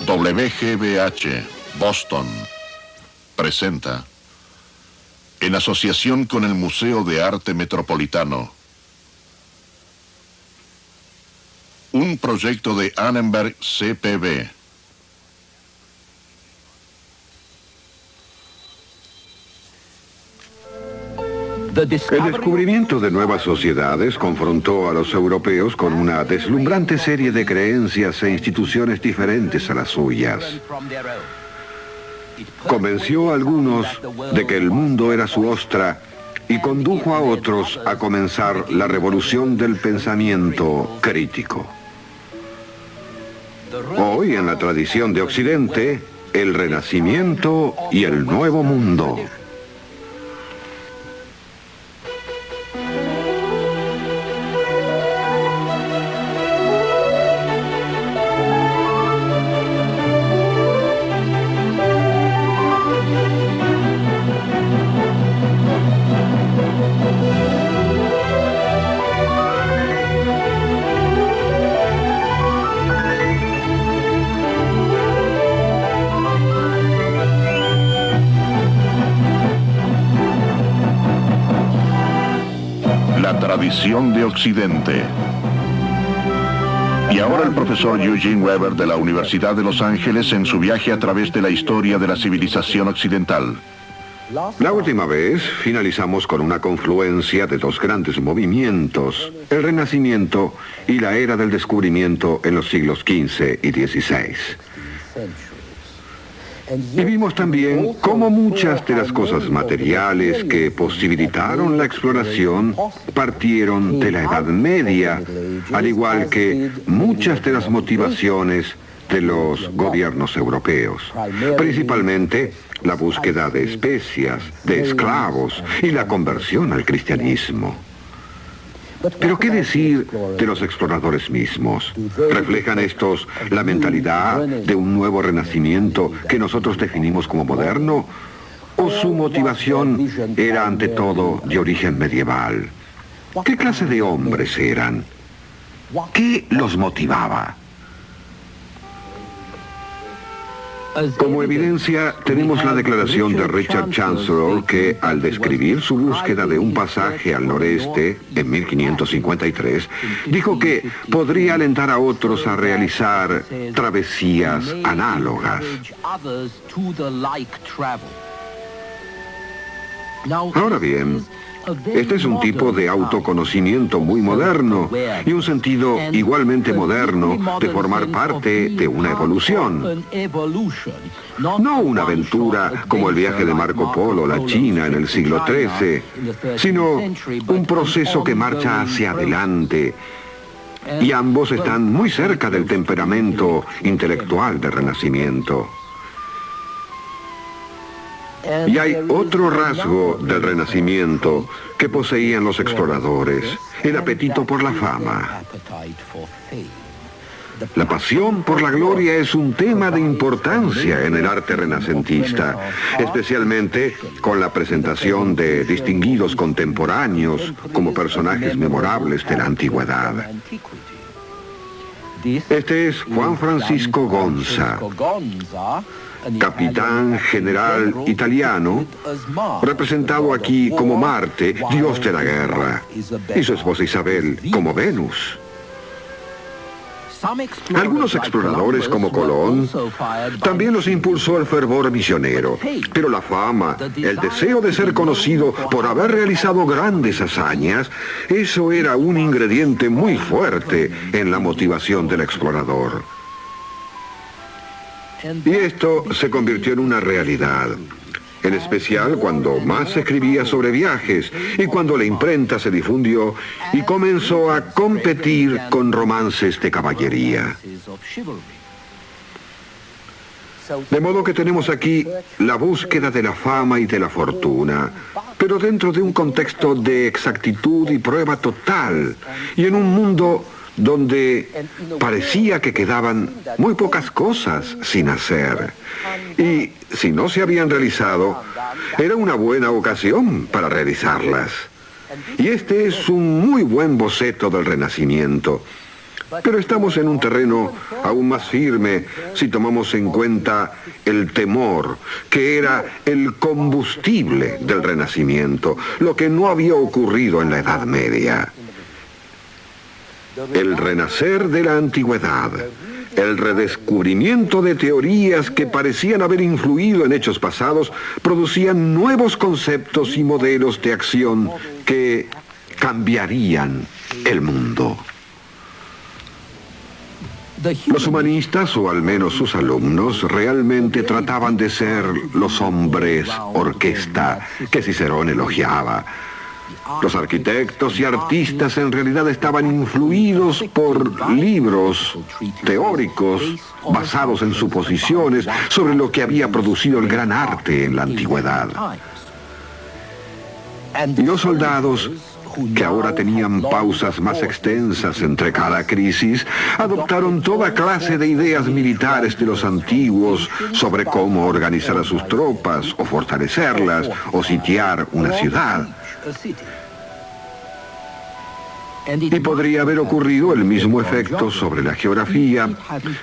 WGBH, Boston, presenta, en asociación con el Museo de Arte Metropolitano, un proyecto de Annenberg CPB. El descubrimiento de nuevas sociedades confrontó a los europeos con una deslumbrante serie de creencias e instituciones diferentes a las suyas. Convenció a algunos de que el mundo era su ostra y condujo a otros a comenzar la revolución del pensamiento crítico. Hoy, en la tradición de Occidente, el Renacimiento y el Nuevo Mundo. La tradición de Occidente. Y ahora el profesor Eugene Weber de la Universidad de Los Ángeles en su viaje a través de la historia de la civilización occidental. La última vez finalizamos con una confluencia de dos grandes movimientos, el Renacimiento y la Era del Descubrimiento en los siglos XV y XVI. Y vimos también cómo muchas de las cosas materiales que posibilitaron la exploración partieron de la Edad Media, al igual que muchas de las motivaciones de los gobiernos europeos, principalmente la búsqueda de especias, de esclavos y la conversión al cristianismo. Pero ¿qué decir de los exploradores mismos? ¿Reflejan estos la mentalidad de un nuevo renacimiento que nosotros definimos como moderno? ¿O su motivación era ante todo de origen medieval? ¿Qué clase de hombres eran? ¿Qué los motivaba? Como evidencia, tenemos la declaración de Richard Chancellor que, al describir su búsqueda de un pasaje al noreste, en 1553, dijo que podría alentar a otros a realizar travesías análogas. Ahora bien, este es un tipo de autoconocimiento muy moderno y un sentido igualmente moderno de formar parte de una evolución. No una aventura como el viaje de Marco Polo a la China en el siglo XIII, sino un proceso que marcha hacia adelante. Y ambos están muy cerca del temperamento intelectual del Renacimiento. Y hay otro rasgo del Renacimiento que poseían los exploradores, el apetito por la fama. La pasión por la gloria es un tema de importancia en el arte renacentista, especialmente con la presentación de distinguidos contemporáneos como personajes memorables de la antigüedad. Este es Juan Francisco Gonza, capitán general italiano, representado aquí como Marte, dios de la guerra, y su esposa Isabel como Venus. Algunos exploradores como Colón también los impulsó el fervor misionero, pero la fama, el deseo de ser conocido por haber realizado grandes hazañas, eso era un ingrediente muy fuerte en la motivación del explorador. Y esto se convirtió en una realidad, en especial cuando más se escribía sobre viajes y cuando la imprenta se difundió y comenzó a competir con romances de caballería. De modo que tenemos aquí la búsqueda de la fama y de la fortuna, pero dentro de un contexto de exactitud y prueba total, y en un mundo donde parecía que quedaban muy pocas cosas sin hacer. Y si no se habían realizado, era una buena ocasión para realizarlas. Y este es un muy buen boceto del Renacimiento. Pero estamos en un terreno aún más firme si tomamos en cuenta el temor, que era el combustible del Renacimiento, lo que no había ocurrido en la Edad Media. El renacer de la antigüedad, el redescubrimiento de teorías que parecían haber influido en hechos pasados, producían nuevos conceptos y modelos de acción que cambiarían el mundo. Los humanistas, o al menos sus alumnos, realmente trataban de ser los hombres orquesta que Cicerón elogiaba. Los arquitectos y artistas en realidad estaban influidos por libros teóricos basados en suposiciones sobre lo que había producido el gran arte en la antigüedad. Y los soldados, que ahora tenían pausas más extensas entre cada crisis, adoptaron toda clase de ideas militares de los antiguos sobre cómo organizar a sus tropas, o fortalecerlas, o sitiar una ciudad. Y podría haber ocurrido el mismo efecto sobre la geografía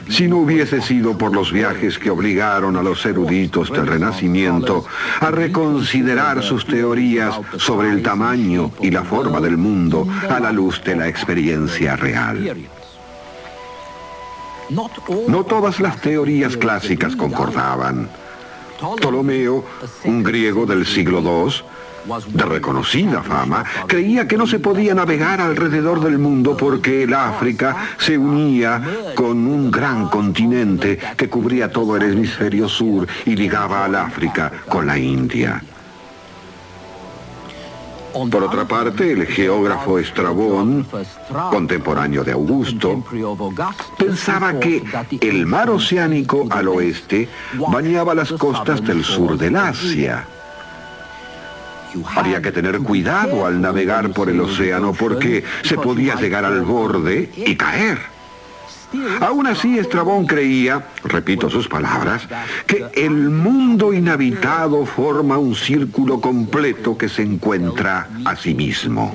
si no hubiese sido por los viajes que obligaron a los eruditos del Renacimiento a reconsiderar sus teorías sobre el tamaño y la forma del mundo a la luz de la experiencia real. No todas las teorías clásicas concordaban. Ptolomeo, un griego del siglo II, de reconocida fama, creía que no se podía navegar alrededor del mundo porque el África se unía con un gran continente que cubría todo el hemisferio sur y ligaba al África con la India. Por otra parte, el geógrafo Estrabón, contemporáneo de Augusto, pensaba que el mar oceánico al oeste bañaba las costas del sur del Asia. Había que tener cuidado al navegar por el océano porque se podía llegar al borde y caer. Aún así, Estrabón creía, repito sus palabras, que el mundo inhabitado forma un círculo completo que se encuentra a sí mismo.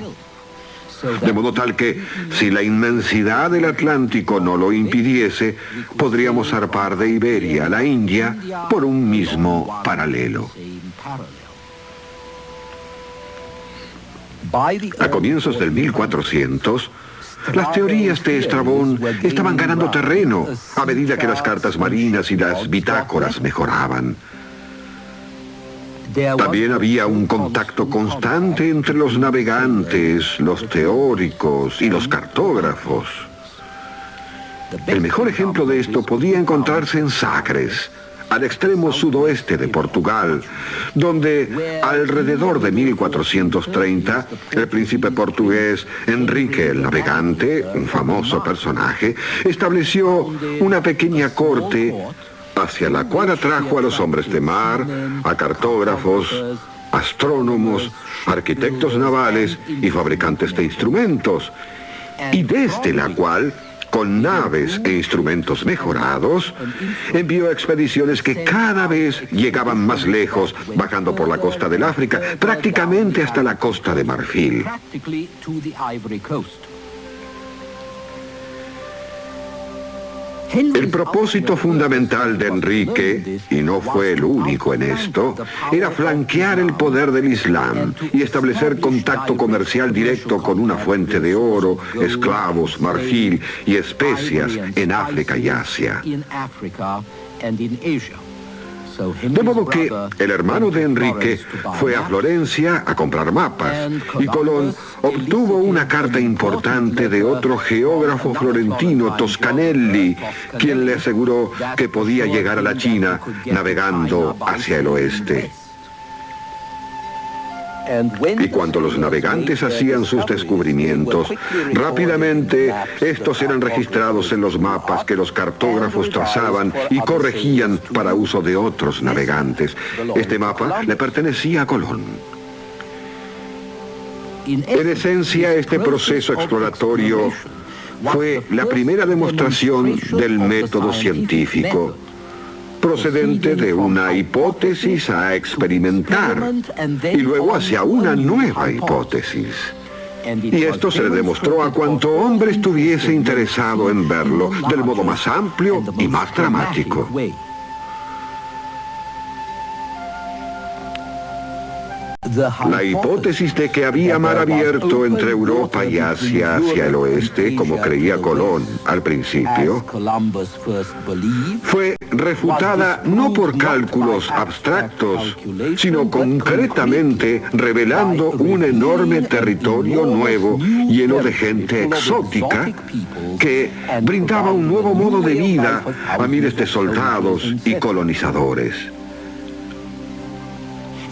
De modo tal que, si la inmensidad del Atlántico no lo impidiese, podríamos zarpar de Iberia a la India por un mismo paralelo. A comienzos del 1400, las teorías de Estrabón estaban ganando terreno a medida que las cartas marinas y las bitácoras mejoraban. También había un contacto constante entre los navegantes, los teóricos y los cartógrafos. El mejor ejemplo de esto podía encontrarse en Sagres, al extremo sudoeste de Portugal, donde alrededor de 1430 el príncipe portugués Enrique el Navegante, un famoso personaje, estableció una pequeña corte hacia la cual atrajo a los hombres de mar, a cartógrafos, astrónomos, arquitectos navales y fabricantes de instrumentos, y desde la cual, con naves e instrumentos mejorados, envió expediciones que cada vez llegaban más lejos, bajando por la costa del África, prácticamente hasta la Costa de Marfil. El propósito fundamental de Enrique, y no fue el único en esto, era flanquear el poder del Islam y establecer contacto comercial directo con una fuente de oro, esclavos, marfil y especias en África y Asia. De modo que el hermano de Enrique fue a Florencia a comprar mapas, y Colón obtuvo una carta importante de otro geógrafo florentino, Toscanelli, quien le aseguró que podía llegar a la China navegando hacia el oeste. Y cuando los navegantes hacían sus descubrimientos, rápidamente estos eran registrados en los mapas que los cartógrafos trazaban y corregían para uso de otros navegantes. Este mapa le pertenecía a Colón. En esencia, este proceso exploratorio fue la primera demostración del método científico, procedente de una hipótesis a experimentar y luego hacia una nueva hipótesis. Y esto se le demostró a cuanto hombre estuviese interesado en verlo del modo más amplio y más dramático. La hipótesis de que había mar abierto entre Europa y Asia hacia el oeste, como creía Colón al principio, fue refutada no por cálculos abstractos, sino concretamente revelando un enorme territorio nuevo, lleno de gente exótica, que brindaba un nuevo modo de vida a miles de soldados y colonizadores.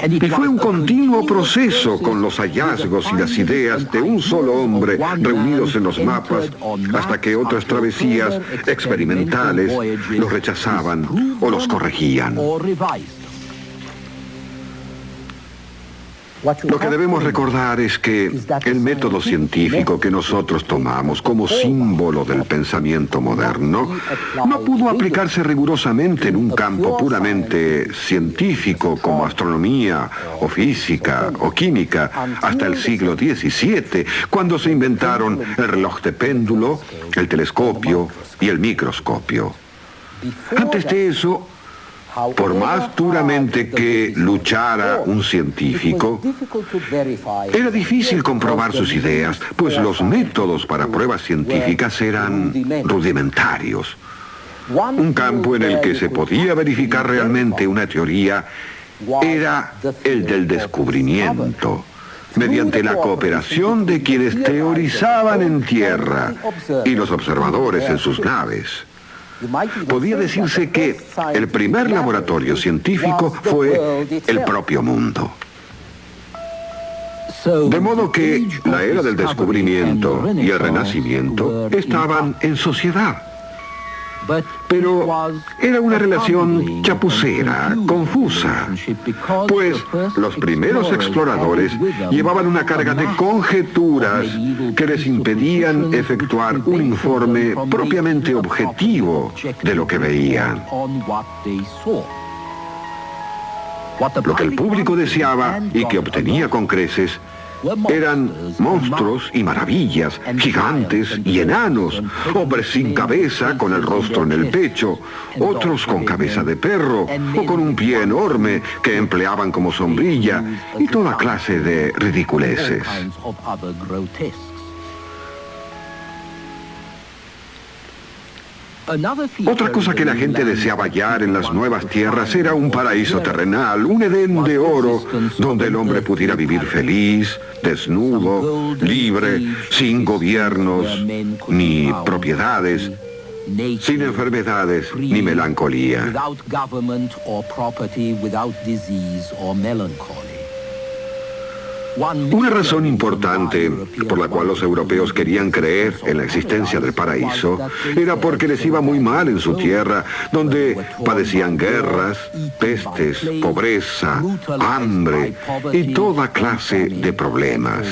Y fue un continuo proceso con los hallazgos y las ideas de un solo hombre reunidos en los mapas, hasta que otras travesías experimentales los rechazaban o los corregían. Lo que debemos recordar es que el método científico que nosotros tomamos como símbolo del pensamiento moderno no pudo aplicarse rigurosamente en un campo puramente científico como astronomía o física o química hasta el siglo XVII, cuando se inventaron el reloj de péndulo, el telescopio y el microscopio. Antes de eso, por más duramente que luchara un científico, era difícil comprobar sus ideas, pues los métodos para pruebas científicas eran rudimentarios. Un campo en el que se podía verificar realmente una teoría era el del descubrimiento, mediante la cooperación de quienes teorizaban en tierra y los observadores en sus naves. Podía decirse que el primer laboratorio científico fue el propio mundo. De modo que la era del descubrimiento y el renacimiento estaban en sociedad. Pero era una relación chapucera, confusa, pues los primeros exploradores llevaban una carga de conjeturas que les impedían efectuar un informe propiamente objetivo de lo que veían. Lo que el público deseaba y que obtenía con creces eran monstruos y maravillas, gigantes y enanos, hombres sin cabeza con el rostro en el pecho, otros con cabeza de perro o con un pie enorme que empleaban como sombrilla y toda clase de ridiculeces. Otra cosa que la gente deseaba hallar en las nuevas tierras era un paraíso terrenal, un Edén de oro, donde el hombre pudiera vivir feliz, desnudo, libre, sin gobiernos ni propiedades, sin enfermedades ni melancolía. Una razón importante por la cual los europeos querían creer en la existencia del paraíso era porque les iba muy mal en su tierra, donde padecían guerras, pestes, pobreza, hambre y toda clase de problemas.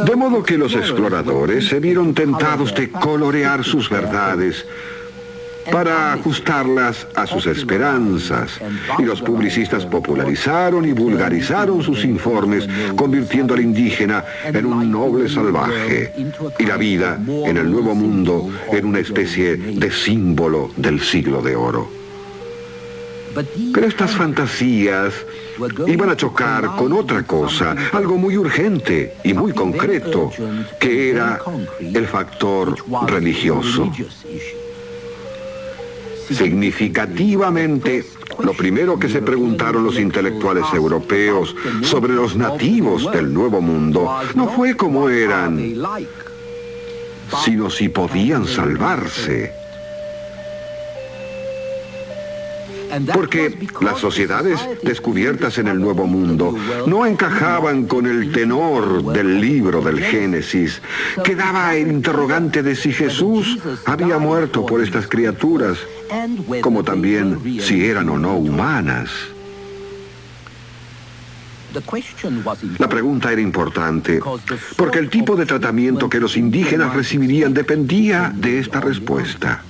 De modo que los exploradores se vieron tentados de colorear sus verdades para ajustarlas a sus esperanzas, y los publicistas popularizaron y vulgarizaron sus informes, convirtiendo al indígena en un noble salvaje y la vida en el Nuevo Mundo en una especie de símbolo del siglo de oro. Pero estas fantasías iban a chocar con otra cosa, algo muy urgente y muy concreto, que era el factor religioso. Significativamente, lo primero que se preguntaron los intelectuales europeos sobre los nativos del Nuevo Mundo no fue cómo eran, sino si podían salvarse. Porque las sociedades descubiertas en el Nuevo Mundo no encajaban con el tenor del libro del Génesis, que daba el interrogante de si Jesús había muerto por estas criaturas, como también si eran o no humanas. La pregunta era importante, porque el tipo de tratamiento que los indígenas recibirían dependía de esta respuesta.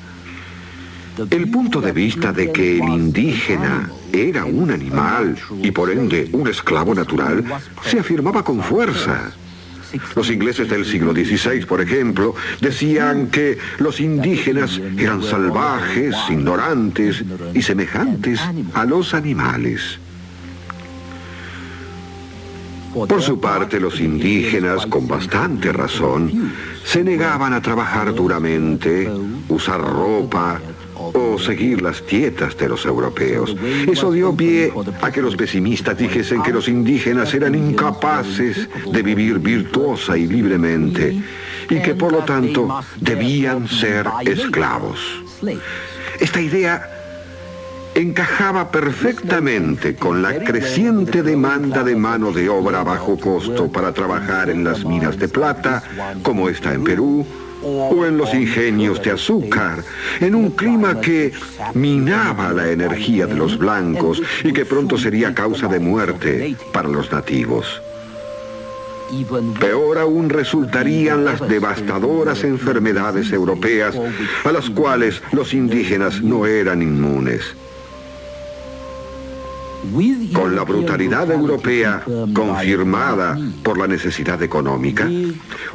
El punto de vista de que el indígena era un animal y por ende un esclavo natural, se afirmaba con fuerza. Los ingleses del siglo XVI, por ejemplo, decían que los indígenas eran salvajes, ignorantes y semejantes a los animales. Por su parte, los indígenas, con bastante razón, se negaban a trabajar duramente, usar ropa o seguir las dietas de los europeos. Eso dio pie a que los pesimistas dijesen que los indígenas eran incapaces de vivir virtuosa y libremente y que por lo tanto debían ser esclavos. Esta idea encajaba perfectamente con la creciente demanda de mano de obra a bajo costo para trabajar en las minas de plata, como está en Perú, o en los ingenios de azúcar, en un clima que minaba la energía de los blancos y que pronto sería causa de muerte para los nativos. Peor aún resultarían las devastadoras enfermedades europeas a las cuales los indígenas no eran inmunes. Con la brutalidad europea confirmada por la necesidad económica,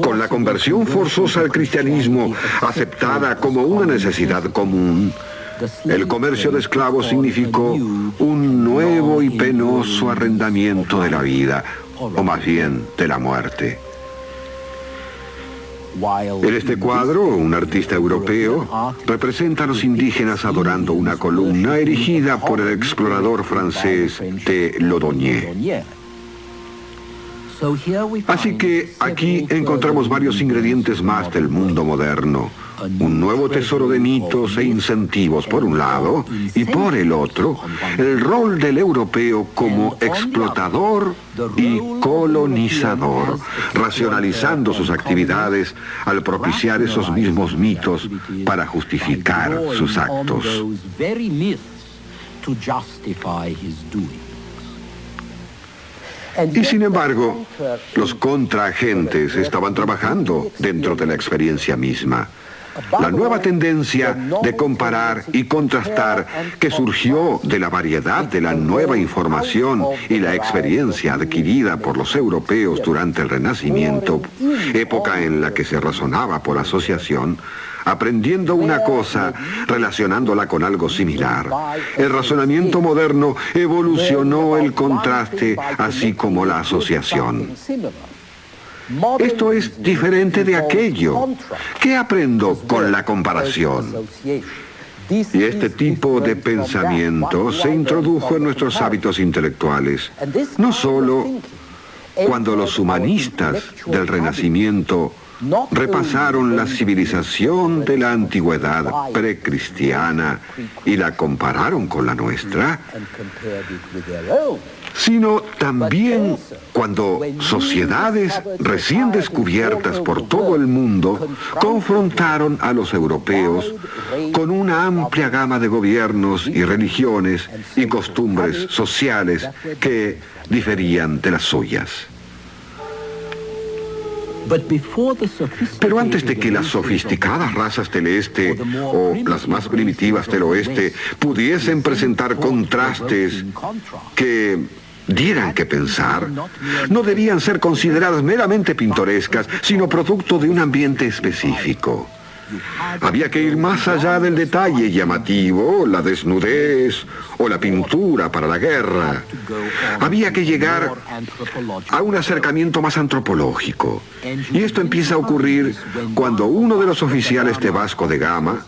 con la conversión forzosa al cristianismo aceptada como una necesidad común, el comercio de esclavos significó un nuevo y penoso arrendamiento de la vida, o más bien de la muerte. En este cuadro, un artista europeo representa a los indígenas adorando una columna erigida por el explorador francés de Laudonnière. Así que aquí encontramos varios ingredientes más del mundo moderno. Un nuevo tesoro de mitos e incentivos por un lado, y por el otro, el rol del europeo como explotador y colonizador, racionalizando sus actividades al propiciar esos mismos mitos para justificar sus actos. Y sin embargo, los contraagentes estaban trabajando dentro de la experiencia misma. La nueva tendencia de comparar y contrastar que surgió de la variedad de la nueva información y la experiencia adquirida por los europeos durante el Renacimiento, época en la que se razonaba por asociación, aprendiendo una cosa, relacionándola con algo similar. El razonamiento moderno evolucionó el contraste, así como la asociación. Esto es diferente de aquello. ¿Qué aprendo con la comparación? Y este tipo de pensamiento se introdujo en nuestros hábitos intelectuales, no solo cuando los humanistas del Renacimiento repasaron la civilización de la antigüedad precristiana y la compararon con la nuestra, sino también cuando sociedades recién descubiertas por todo el mundo confrontaron a los europeos con una amplia gama de gobiernos y religiones y costumbres sociales que diferían de las suyas. Pero antes de que las sofisticadas razas del este o las más primitivas del oeste pudiesen presentar contrastes que dieran que pensar, no debían ser consideradas meramente pintorescas, sino producto de un ambiente específico. Había que ir más allá del detalle llamativo, la desnudez o la pintura para la guerra. Había que llegar a un acercamiento más antropológico. Y esto empieza a ocurrir cuando uno de los oficiales de Vasco de Gama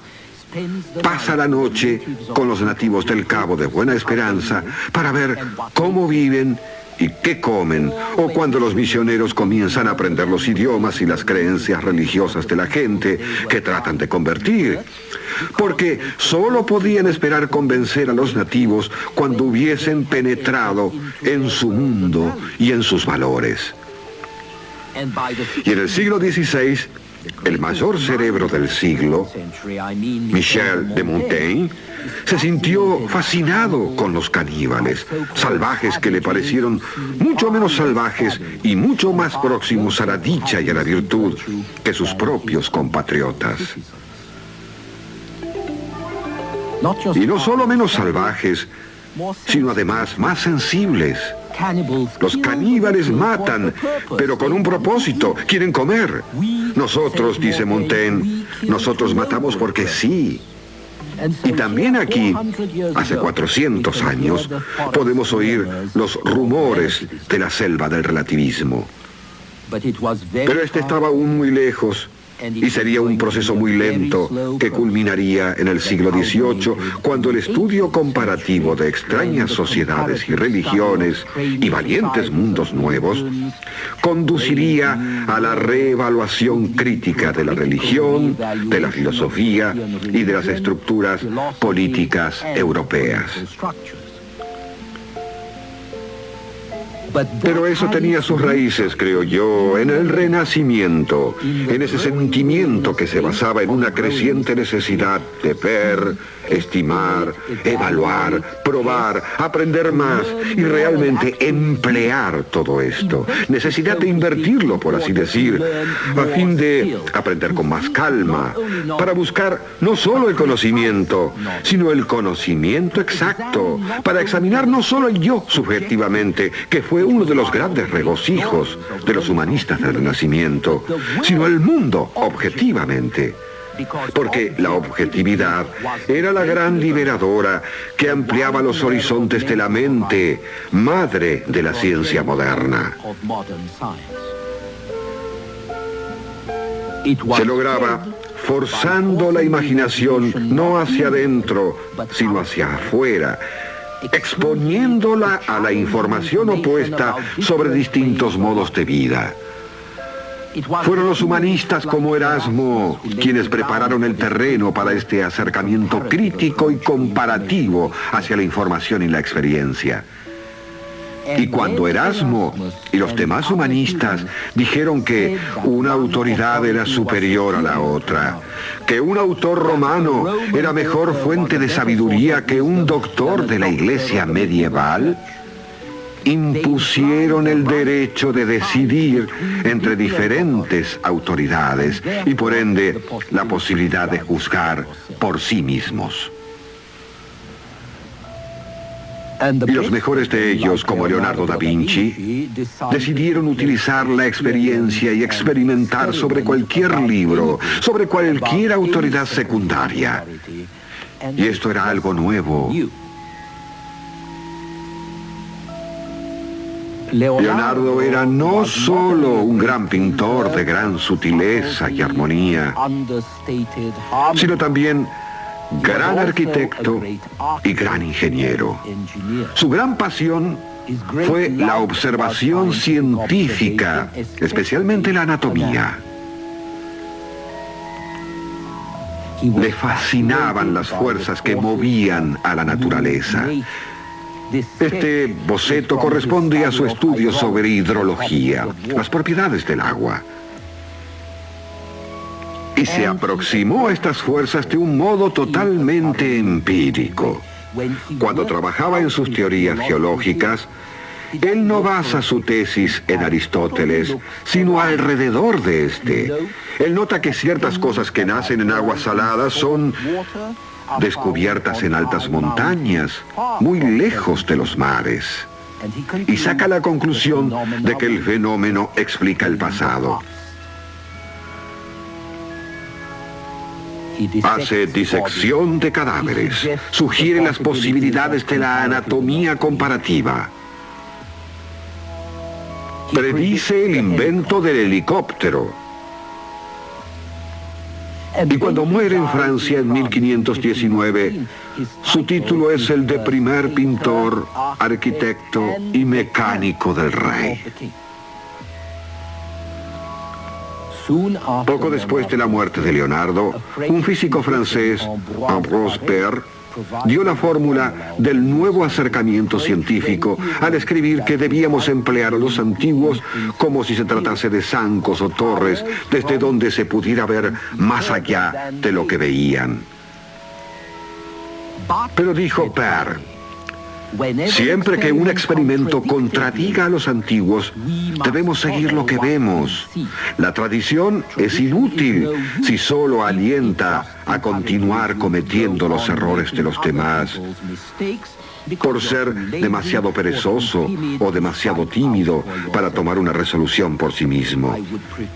pasa la noche con los nativos del Cabo de Buena Esperanza para ver cómo viven y qué comen, o cuando los misioneros comienzan a aprender los idiomas y las creencias religiosas de la gente que tratan de convertir, porque solo podían esperar convencer a los nativos cuando hubiesen penetrado en su mundo y en sus valores. Y en el siglo XVI, el mayor cerebro del siglo, Michel de Montaigne, se sintió fascinado con los caníbales, salvajes que le parecieron mucho menos salvajes y mucho más próximos a la dicha y a la virtud que sus propios compatriotas. Y no solo menos salvajes, sino además más sensibles. Los caníbales matan, pero con un propósito, quieren comer. Nosotros, dice Montaigne, nosotros matamos porque sí. Y también aquí, hace 400 años, podemos oír los rumores de la selva del relativismo. Pero este estaba aún muy lejos. Y sería un proceso muy lento que culminaría en el siglo XVIII, cuando el estudio comparativo de extrañas sociedades y religiones y valientes mundos nuevos conduciría a la reevaluación crítica de la religión, de la filosofía y de las estructuras políticas europeas. Pero eso tenía sus raíces, creo yo, en el Renacimiento, en ese sentimiento que se basaba en una creciente necesidad de ver, estimar, evaluar, probar, aprender más y realmente emplear todo esto. Necesidad de invertirlo, por así decir, a fin de aprender con más calma, para buscar no solo el conocimiento, sino el conocimiento exacto, para examinar no solo el yo subjetivamente, que fue uno de los grandes regocijos de los humanistas del Renacimiento, sino el mundo objetivamente. Porque la objetividad era la gran liberadora que ampliaba los horizontes de la mente, madre de la ciencia moderna. Se lograba forzando la imaginación no hacia adentro, sino hacia afuera, exponiéndola a la información opuesta sobre distintos modos de vida. Fueron los humanistas como Erasmo quienes prepararon el terreno para este acercamiento crítico y comparativo hacia la información y la experiencia. Y cuando Erasmo y los demás humanistas dijeron que una autoridad era superior a la otra, que un autor romano era mejor fuente de sabiduría que un doctor de la iglesia medieval, impusieron el derecho de decidir entre diferentes autoridades y por ende la posibilidad de juzgar por sí mismos. Y los mejores de ellos, como Leonardo da Vinci, decidieron utilizar la experiencia y experimentar sobre cualquier libro, sobre cualquier autoridad secundaria. Y esto era algo nuevo. Leonardo era no solo un gran pintor de gran sutileza y armonía, sino también gran arquitecto y gran ingeniero. Su gran pasión fue la observación científica, especialmente la anatomía. Le fascinaban las fuerzas que movían a la naturaleza. Este boceto corresponde a su estudio sobre hidrología, las propiedades del agua. Y se aproximó a estas fuerzas de un modo totalmente empírico. Cuando trabajaba en sus teorías geológicas, él no basa su tesis en Aristóteles, sino alrededor de este. Él nota que ciertas cosas que nacen en aguas saladas son descubiertas en altas montañas, muy lejos de los mares. Y saca la conclusión de que el fenómeno explica el pasado. Hace disección de cadáveres, sugiere las posibilidades de la anatomía comparativa. Predice el invento del helicóptero. Y cuando muere en Francia en 1519, su título es el de primer pintor, arquitecto y mecánico del rey. Poco después de la muerte de Leonardo, un físico francés, Ambroise Paré, dio la fórmula del nuevo acercamiento científico al escribir que debíamos emplear a los antiguos como si se tratase de zancos o torres desde donde se pudiera ver más allá de lo que veían. Pero dijo Paré, siempre que un experimento contradiga a los antiguos, debemos seguir lo que vemos. La tradición es inútil si solo alienta a continuar cometiendo los errores de los demás. por ser demasiado perezoso o demasiado tímido para tomar una resolución por sí mismo.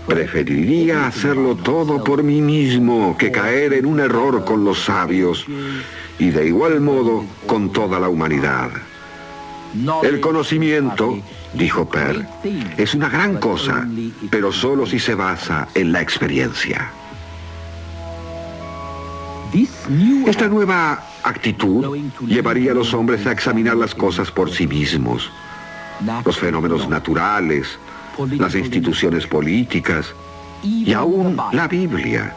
Preferiría hacerlo todo por mí mismo que caer en un error con los sabios y de igual modo con toda la humanidad. El conocimiento, dijo Peirre, es una gran cosa, pero solo si se basa en la experiencia. Esta nueva actitud llevaría a los hombres a examinar las cosas por sí mismos, los fenómenos naturales, las instituciones políticas y aún la Biblia.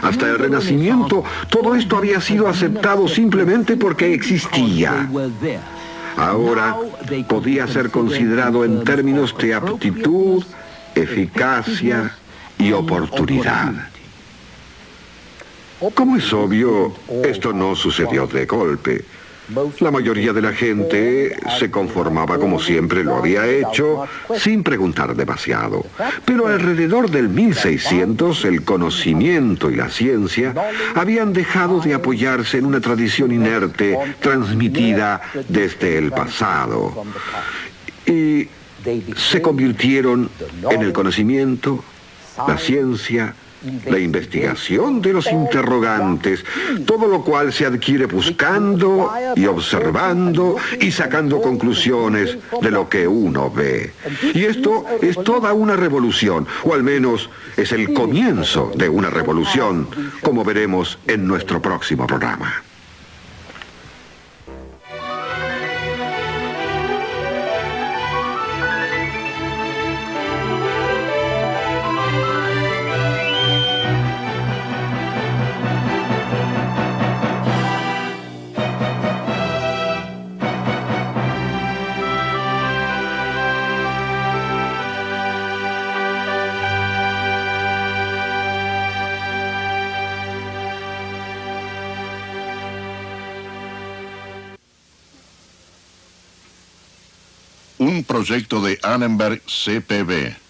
Hasta el Renacimiento, todo esto había sido aceptado simplemente porque existía. Ahora podía ser considerado en términos de aptitud, eficacia y oportunidad. Como es obvio, esto no sucedió de golpe. La mayoría de la gente se conformaba como siempre lo había hecho, sin preguntar demasiado. Pero alrededor del 1600, el conocimiento y la ciencia habían dejado de apoyarse en una tradición inerte transmitida desde el pasado. Y se convirtieron en el conocimiento, la ciencia, la investigación de los interrogantes, todo lo cual se adquiere buscando y observando y sacando conclusiones de lo que uno ve. Y esto es toda una revolución, o al menos es el comienzo de una revolución, como veremos en nuestro próximo programa. Un proyecto de Annenberg CPB.